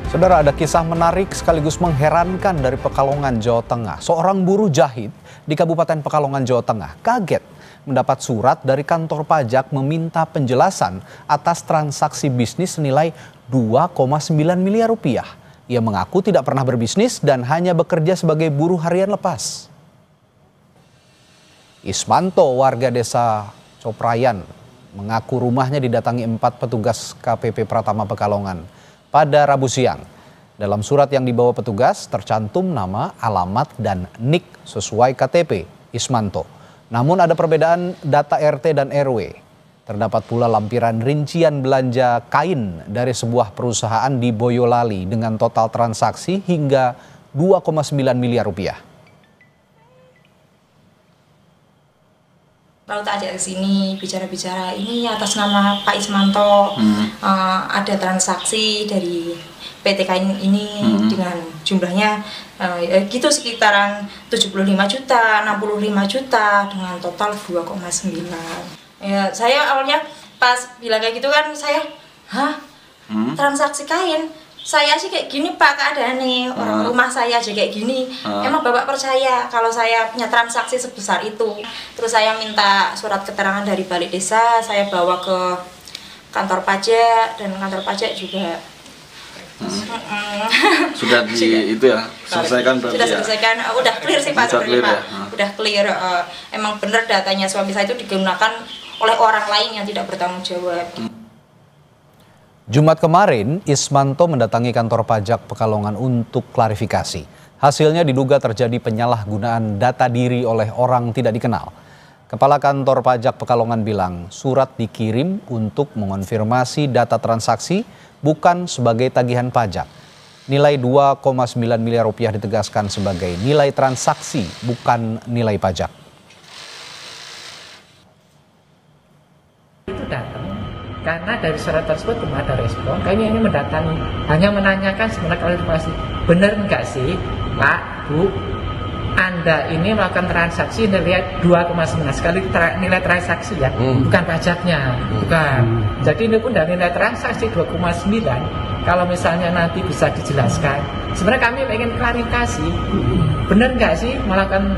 Saudara, ada kisah menarik sekaligus mengherankan dari Pekalongan, Jawa Tengah. Seorang buruh jahit di Kabupaten Pekalongan, Jawa Tengah kaget mendapat surat dari kantor pajak meminta penjelasan atas transaksi bisnis senilai 2,9 miliar rupiah. Ia mengaku tidak pernah berbisnis dan hanya bekerja sebagai buruh harian lepas. Ismanto, warga desa Coprayan, mengaku rumahnya didatangi 4 petugas KPP Pratama Pekalongan pada Rabu siang. Dalam surat yang dibawa petugas tercantum nama, alamat, dan nik sesuai KTP Ismanto. Namun ada perbedaan data RT dan RW. Terdapat pula lampiran rincian belanja kain dari sebuah perusahaan di Boyolali dengan total transaksi hingga 2,9 miliar rupiah. Lalu tak ajak ke sini bicara-bicara, ini atas nama Pak Ismanto, ada transaksi dari PT Kain ini dengan jumlahnya gitu sekitaran 75 juta, 65 juta dengan total 2,9. Ya, saya awalnya pas bilang kayak gitu kan saya, transaksi kain? Saya sih kayak gini Pak keadaannya, orang rumah saya aja kayak gini. Emang Bapak percaya kalau saya punya transaksi sebesar itu? Terus saya minta surat keterangan dari balik desa, saya bawa ke kantor pajak dan kantor pajak juga sudah itu ya selesaikan berarti. Sudah selesaikan, udah clear sih Pak sebenarnya Pak. Udah clear, emang bener datanya suami saya itu digunakan oleh orang lain yang tidak bertanggung jawab. Jumat kemarin, Ismanto mendatangi kantor pajak Pekalongan untuk klarifikasi. Hasilnya diduga terjadi penyalahgunaan data diri oleh orang tidak dikenal. Kepala kantor pajak Pekalongan bilang surat dikirim untuk mengonfirmasi data transaksi bukan sebagai tagihan pajak. Nilai 2,9 miliar rupiah ditegaskan sebagai nilai transaksi, bukan nilai pajak. Itu datang karena dari surat tersebut belum ada respon. Kami ini mendatangi, hanya menanyakan sebenarnya klarifikasi, benar enggak sih Pak, Bu, Anda ini melakukan transaksi nilai 2,9 sekali nilai transaksi ya, bukan pajaknya, bukan. Jadi ini pun dari nilai transaksi 2,9. Kalau misalnya nanti bisa dijelaskan, sebenarnya kami ingin klarifikasi, benar nggak sih melakukan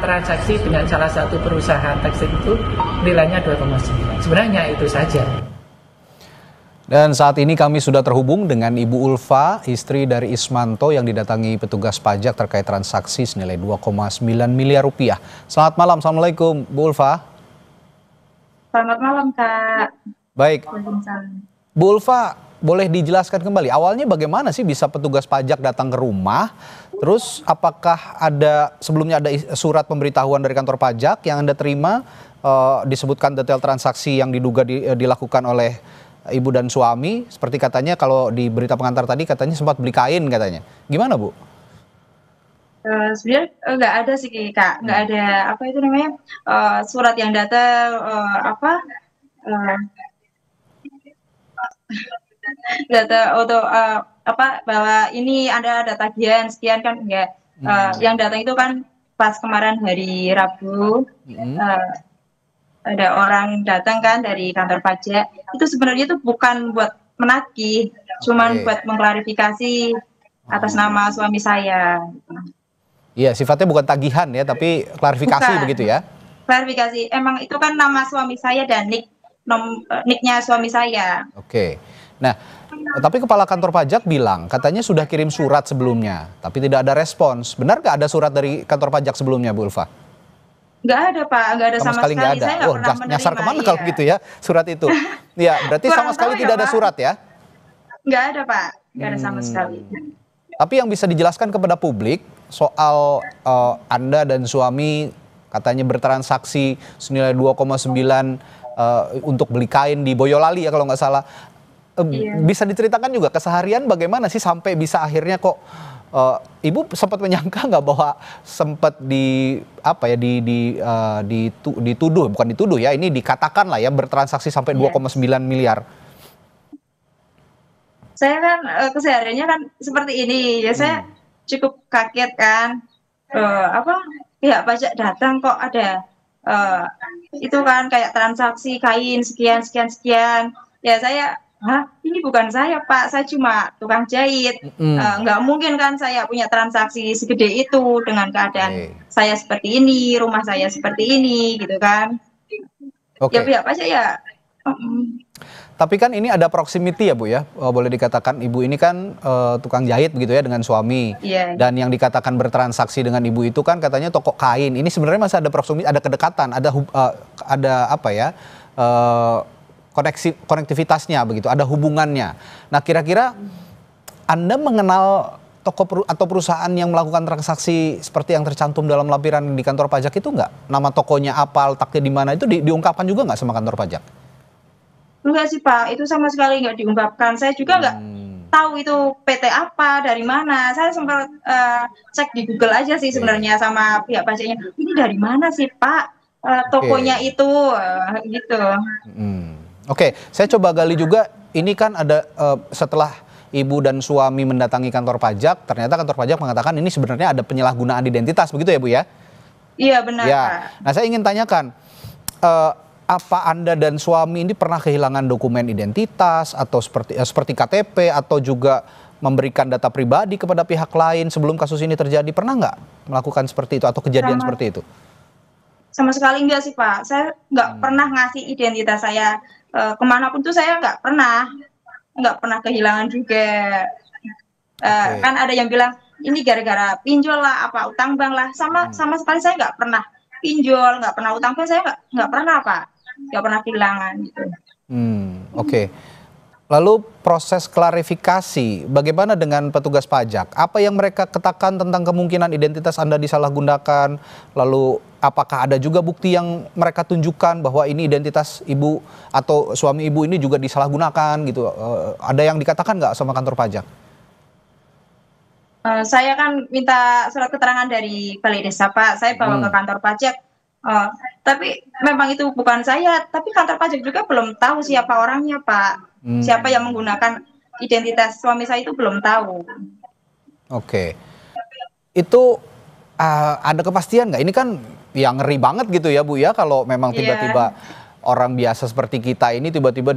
transaksi dengan salah satu perusahaan tekstil itu nilainya 2,9. Sebenarnya itu saja. Dan saat ini kami sudah terhubung dengan Ibu Ulfa, istri dari Ismanto yang didatangi petugas pajak terkait transaksi senilai 2,9 miliar rupiah. Selamat malam, Assalamualaikum Bu Ulfa. Selamat malam Kak. Baik, Bu Ulfa, boleh dijelaskan kembali awalnya bagaimana sih bisa petugas pajak datang ke rumah? Terus apakah sebelumnya ada surat pemberitahuan dari kantor pajak yang Anda terima, disebutkan detail transaksi yang diduga dilakukan oleh ibu dan suami, seperti katanya kalau di berita pengantar tadi katanya sempat beli kain katanya. Gimana Bu? Sebenarnya nggak ada sih Kak, nggak ada apa itu namanya surat yang datang data untuk bahwa ini ada tagihan sekian kan enggak. Yang datang itu kan pas kemarin hari Rabu ada orang datang kan dari kantor pajak, itu sebenarnya itu bukan buat menagih, cuman buat mengklarifikasi atas nama suami saya. Iya, sifatnya bukan tagihan ya, tapi klarifikasi bukan. Begitu ya? Klarifikasi, emang itu kan nama suami saya dan nicknya suami saya. Oke, nah tapi kepala kantor pajak bilang katanya sudah kirim surat sebelumnya, tapi tidak ada respons. Benar nggak ada surat dari kantor pajak sebelumnya, Bu Ulfa? Nggak ada Pak, nggak ada sama sekali. Nggak ada. Saya nggak pernah menerima. Nyasar kemana kalau gitu ya surat itu? Ya, berarti sama sekali tidak ada surat ya? Nggak ada Pak, nggak ada sama sekali. Tapi yang bisa dijelaskan kepada publik soal Anda dan suami katanya bertransaksi senilai 2,9 untuk beli kain di Boyolali ya kalau nggak salah. Bisa diceritakan juga keseharian bagaimana sih sampai bisa akhirnya kok Ibu sempat menyangka nggak bahwa sempat dituduh, bukan dituduh ya, ini dikatakan lah ya bertransaksi sampai 2,9 miliar. Saya kan kesehariannya kan seperti ini ya, saya cukup kaget kan, pihak pajak datang kok ada itu kan kayak transaksi kain sekian sekian sekian. Ya saya Hah, ini bukan saya Pak, saya cuma tukang jahit. Nggak mungkin kan saya punya transaksi segede itu dengan keadaan Oke. saya seperti ini, rumah saya seperti ini, gitu kan. Ya Oke. pihak pajak ya, Tapi kan ini ada proximity ya Bu ya, boleh dikatakan Ibu ini kan tukang jahit begitu ya dengan suami. iya. Dan yang dikatakan bertransaksi dengan Ibu itu kan katanya toko kain. Ini sebenarnya masih ada proximity, ada kedekatan, ada apa ya, konektivitasnya begitu, ada hubungannya. Nah kira-kira Anda mengenal atau perusahaan yang melakukan transaksi seperti yang tercantum dalam lampiran di kantor pajak itu nggak? Nama tokonya apa, letaknya di mana, itu diungkapkan juga nggak sama kantor pajak? Enggak sih Pak, itu sama sekali nggak diungkapkan. Saya juga nggak tahu itu PT apa, dari mana. Saya sempat cek di Google aja sih sebenarnya sama pihak pajaknya. Ini dari mana sih Pak, tokonya itu, gitu. Oke, saya coba gali juga. Ini kan ada setelah Ibu dan suami mendatangi kantor pajak, ternyata kantor pajak mengatakan ini sebenarnya ada penyalahgunaan identitas, begitu ya Bu ya? Iya benar Ya. Pak. Nah saya ingin tanyakan, apa Anda dan suami ini pernah kehilangan dokumen identitas atau seperti KTP atau juga memberikan data pribadi kepada pihak lain sebelum kasus ini terjadi? Pernah nggak melakukan seperti itu atau kejadian seperti itu? Sama sekali enggak sih Pak. Saya nggak pernah ngasih identitas saya kemanapun tuh, saya nggak pernah kehilangan juga. Kan ada yang bilang ini gara-gara pinjol lah, apa utang bank lah. Sama sekali saya nggak pernah pinjol, nggak pernah utang bank, saya nggak pernah Pak, nggak pernah kehilangan gitu. Oke. Lalu proses klarifikasi, bagaimana dengan petugas pajak? Apa yang mereka katakan tentang kemungkinan identitas Anda disalahgunakan? Lalu apakah ada juga bukti yang mereka tunjukkan bahwa ini identitas Ibu atau suami Ibu ini juga disalahgunakan gitu? Ada yang dikatakan nggak sama kantor pajak? Saya kan minta surat keterangan dari Balai Desa Pak, saya bawa ke kantor pajak. Tapi memang itu bukan saya, tapi kantor pajak juga belum tahu siapa orangnya Pak. Siapa yang menggunakan identitas suami saya itu belum tahu. Oke. Itu ada kepastian nggak? Ini kan yang ngeri banget gitu ya Bu ya, kalau memang tiba-tiba orang biasa seperti kita ini tiba-tiba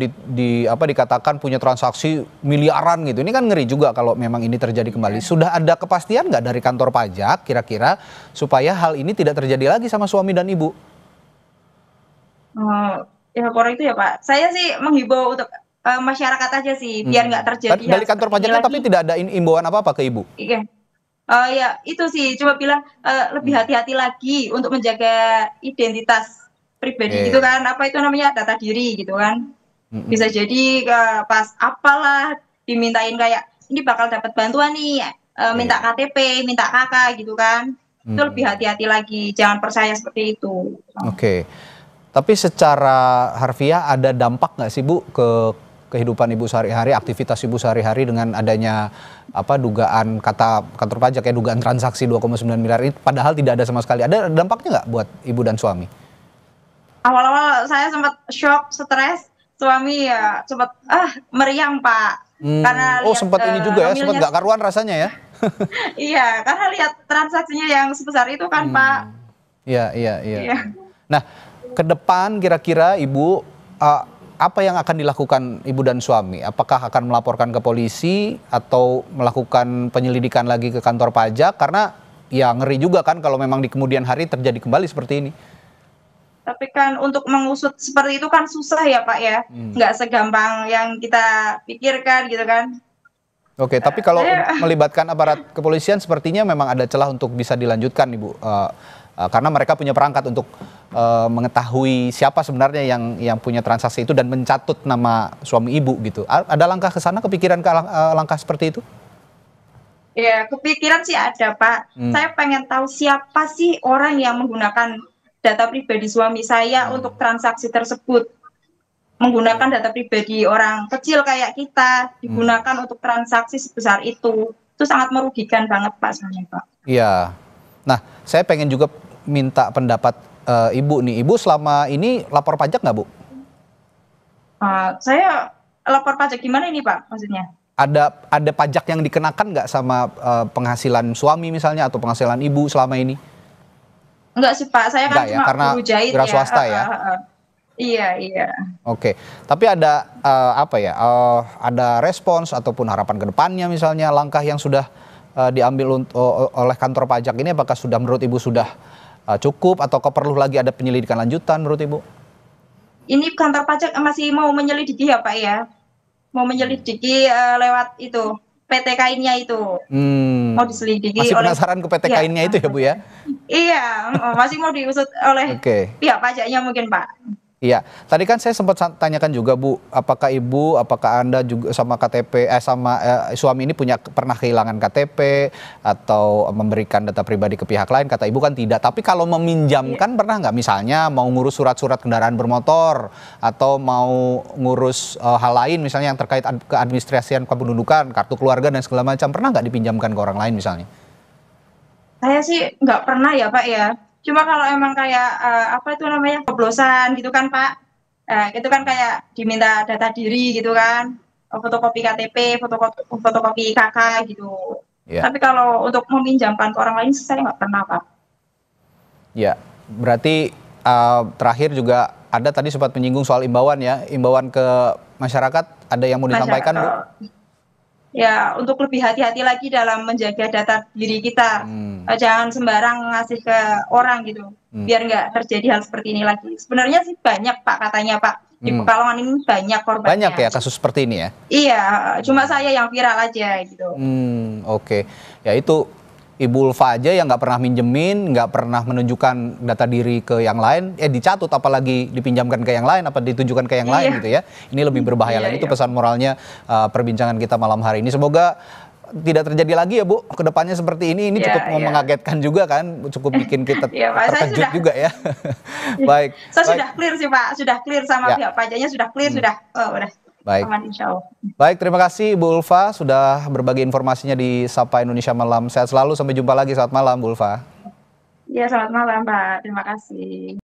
dikatakan punya transaksi miliaran gitu. Ini kan ngeri juga kalau memang ini terjadi kembali. Sudah ada kepastian nggak dari kantor pajak kira-kira supaya hal ini tidak terjadi lagi sama suami dan Ibu? Ya kalau itu ya Pak, saya sih menghimbau untuk masyarakat aja sih, biar nggak terjadi. Dari kantor pajaknya tapi tidak ada imbauan apa-apa ke Ibu? Iya. Ya itu sih, coba bilang lebih hati-hati lagi untuk menjaga identitas pribadi gitu kan, apa itu namanya, data diri gitu kan. Bisa jadi pas apalah dimintain kayak ini bakal dapat bantuan nih, minta KTP, minta KK gitu kan. Itu lebih hati-hati lagi, jangan percaya seperti itu. Oke. Tapi secara harfiah ada dampak nggak sih Bu ke kehidupan Ibu sehari-hari, aktivitas Ibu sehari-hari dengan adanya dugaan, kata kantor pajak ya, dugaan transaksi 2,9 miliar ini padahal tidak ada sama sekali. Ada dampaknya nggak buat Ibu dan suami? Awal-awal saya sempat shock, stres, suami ya sempat meriang Pak. Karena sempat ini juga ya, sempat nggak karuan rasanya ya? Iya, karena lihat transaksinya yang sebesar itu kan Pak. Iya. Nah, ke depan kira-kira Ibu apa yang akan dilakukan Ibu dan suami? Apakah akan melaporkan ke polisi atau melakukan penyelidikan lagi ke kantor pajak? Karena ya ngeri juga kan kalau memang di kemudian hari terjadi kembali seperti ini. Tapi kan untuk mengusut seperti itu kan susah ya Pak ya. Nggak segampang yang kita pikirkan gitu kan. Oke, tapi kalau melibatkan aparat kepolisian sepertinya memang ada celah untuk bisa dilanjutkan Ibu. Karena mereka punya perangkat untuk mengetahui siapa sebenarnya yang punya transaksi itu dan mencatut nama suami Ibu gitu. Ada langkah ke sana, kepikiran ke langkah seperti itu? Ya, kepikiran sih ada Pak. Saya pengen tahu siapa sih orang yang menggunakan data pribadi suami saya untuk transaksi tersebut. Menggunakan data pribadi orang kecil kayak kita, digunakan untuk transaksi sebesar itu. Itu sangat merugikan banget Pak sebenarnya Pak. Iya. Nah, saya pengen juga minta pendapat Ibu nih. Ibu selama ini lapor pajak nggak Bu? Saya lapor pajak gimana ini Pak maksudnya? Ada pajak yang dikenakan nggak sama penghasilan suami misalnya atau penghasilan Ibu selama ini? Enggak sih Pak, saya kan Enggak ya, cuma karena guru jahit wira ya. swasta ya? Iya, iya. Oke, tapi ada ada respons ataupun harapan ke depannya misalnya langkah yang sudah diambil oleh kantor pajak ini apakah sudah menurut Ibu sudah cukup atau perlu lagi ada penyelidikan lanjutan menurut Ibu? Ini kantor pajak masih mau menyelidiki ya Pak ya? Mau menyelidiki lewat itu PTK-nya itu. Mau diselidiki Masih oleh penasaran ke PTK-nya itu ya Bu ya? Iya, masih mau diusut oleh pihak pajaknya mungkin Pak. Iya, tadi kan saya sempat tanyakan juga Bu, apakah Anda juga sama KTP, suami ini pernah kehilangan KTP atau memberikan data pribadi ke pihak lain? Kata Ibu kan tidak. Tapi kalau meminjamkan pernah nggak? Misalnya mau ngurus surat-surat kendaraan bermotor atau mau ngurus hal lain, misalnya yang terkait keadministrasian kependudukan, kartu keluarga dan segala macam, pernah nggak dipinjamkan ke orang lain misalnya? Saya sih nggak pernah ya Pak ya. Cuma kalau emang kayak apa itu namanya coblosan gitu kan Pak, itu kan kayak diminta data diri gitu kan, fotokopi KTP, fotokopi KK gitu. Ya. Tapi kalau untuk meminjamkan ke orang lain saya nggak pernah Pak. Ya, berarti terakhir juga ada tadi sempat menyinggung soal imbauan ya, imbauan ke masyarakat, ada yang mau disampaikan Bu? Ya, untuk lebih hati-hati lagi dalam menjaga data diri kita. Jangan sembarang ngasih ke orang gitu, biar nggak terjadi hal seperti ini lagi. Sebenarnya sih banyak Pak katanya Pak, di Pekalongan ini banyak korbannya. Banyak ya kasus seperti ini ya? Iya, cuma saya yang viral aja gitu. Oke. Ya itu Ibu Ulfa aja yang nggak pernah minjemin, nggak pernah menunjukkan data diri ke yang lain, dicatut apalagi dipinjamkan ke yang lain, apa ditujukan ke yang lain gitu ya. Ini lebih berbahaya lagi, itu pesan moralnya perbincangan kita malam hari ini. Semoga tidak terjadi lagi ya Bu, kedepannya seperti ini cukup mengagetkan juga kan, cukup bikin kita terkejut juga ya. Baik. Saya sudah clear sih Pak, sudah clear sama pihak pajaknya, sudah clear, udah. Baik. Aman insya Allah. Baik, terima kasih Bu Ulfa sudah berbagi informasinya di Sapa Indonesia Malam. Sehat selalu, sampai jumpa lagi, selamat malam Bu Ulfa. Iya, selamat malam Pak, terima kasih.